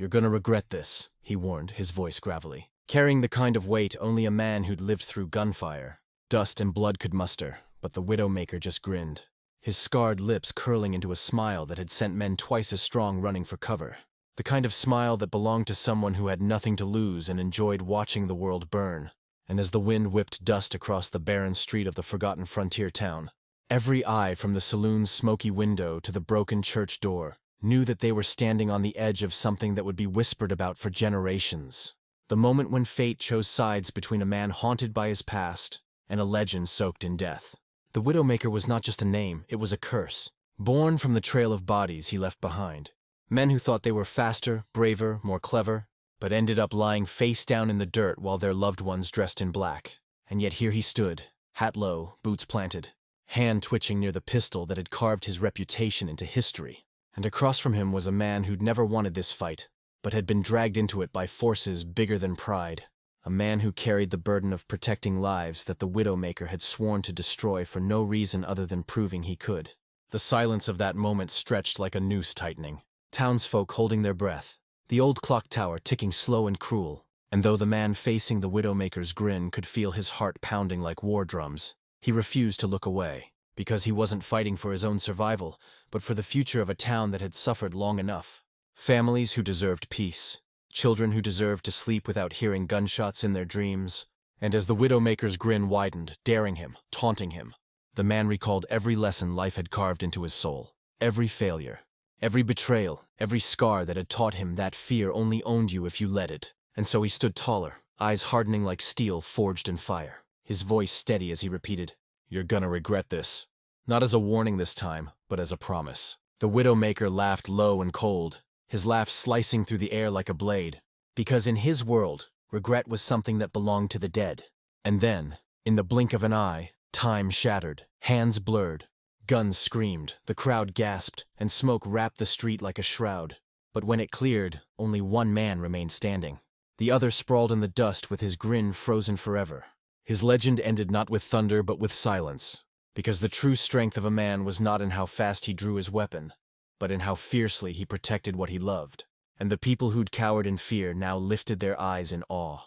"You're gonna regret this," he warned, his voice gravelly, carrying the kind of weight only a man who'd lived through gunfire. Dust and blood could muster, but the Widowmaker just grinned, his scarred lips curling into a smile that had sent men twice as strong running for cover. The kind of smile that belonged to someone who had nothing to lose and enjoyed watching the world burn. And as the wind whipped dust across the barren street of the forgotten frontier town, every eye from the saloon's smoky window to the broken church door knew that they were standing on the edge of something that would be whispered about for generations. The moment when fate chose sides between a man haunted by his past and a legend soaked in death. The Widowmaker was not just a name, it was a curse, born from the trail of bodies he left behind. Men who thought they were faster, braver, more clever, but ended up lying face down in the dirt while their loved ones dressed in black. And yet here he stood, hat low, boots planted, hand twitching near the pistol that had carved his reputation into history. And across from him was a man who'd never wanted this fight, but had been dragged into it by forces bigger than pride. A man who carried the burden of protecting lives that the Widowmaker had sworn to destroy for no reason other than proving he could. The silence of that moment stretched like a noose tightening. Townsfolk holding their breath, the old clock tower ticking slow and cruel, and though the man facing the Widowmaker's grin could feel his heart pounding like war drums, he refused to look away, because he wasn't fighting for his own survival, but for the future of a town that had suffered long enough. Families who deserved peace, children who deserved to sleep without hearing gunshots in their dreams. And as the Widowmaker's grin widened, daring him, taunting him, the man recalled every lesson life had carved into his soul, every failure, every betrayal, every scar that had taught him that fear only owned you if you let it. And so he stood taller, eyes hardening like steel forged in fire, his voice steady as he repeated, "You're gonna regret this." Not as a warning this time, but as a promise. The Widowmaker laughed low and cold, his laugh slicing through the air like a blade, because in his world, regret was something that belonged to the dead. And then, in the blink of an eye, time shattered, hands blurred, guns screamed, the crowd gasped, and smoke wrapped the street like a shroud. But when it cleared, only one man remained standing. The other sprawled in the dust with his grin frozen forever. His legend ended not with thunder but with silence, because the true strength of a man was not in how fast he drew his weapon, but in how fiercely he protected what he loved. And the people who'd cowered in fear now lifted their eyes in awe,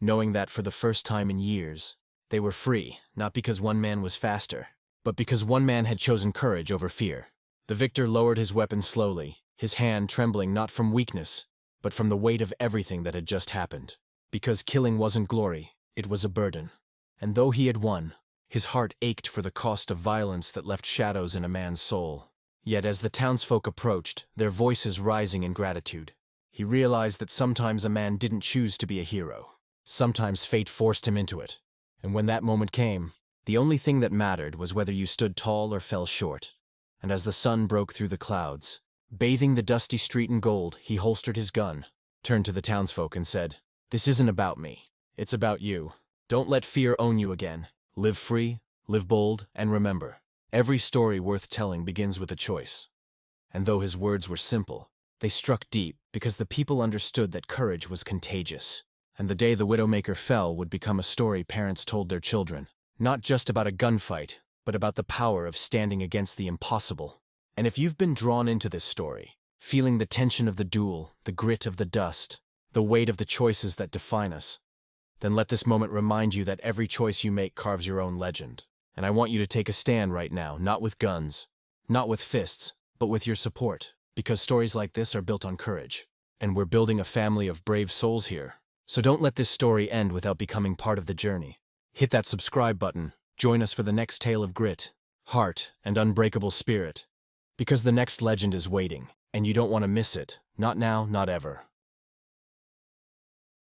knowing that for the first time in years, they were free, not because one man was faster, but because one man had chosen courage over fear. The victor lowered his weapon slowly, his hand trembling not from weakness, but from the weight of everything that had just happened. Because killing wasn't glory, it was a burden. And though he had won, his heart ached for the cost of violence that left shadows in a man's soul. Yet as the townsfolk approached, their voices rising in gratitude, he realized that sometimes a man didn't choose to be a hero. Sometimes fate forced him into it. And when that moment came, the only thing that mattered was whether you stood tall or fell short. And as the sun broke through the clouds, bathing the dusty street in gold, he holstered his gun, turned to the townsfolk and said, "This isn't about me. It's about you. Don't let fear own you again. Live free, live bold, and remember, every story worth telling begins with a choice." And though his words were simple, they struck deep because the people understood that courage was contagious. And the day the Widowmaker fell would become a story parents told their children. Not just about a gunfight, but about the power of standing against the impossible. And if you've been drawn into this story, feeling the tension of the duel, the grit of the dust, the weight of the choices that define us, then let this moment remind you that every choice you make carves your own legend. And I want you to take a stand right now, not with guns, not with fists, but with your support, because stories like this are built on courage. And we're building a family of brave souls here. So don't let this story end without becoming part of the journey. Hit that subscribe button, join us for the next tale of grit, heart, and unbreakable spirit. Because the next legend is waiting, and you don't want to miss it, not now, not ever.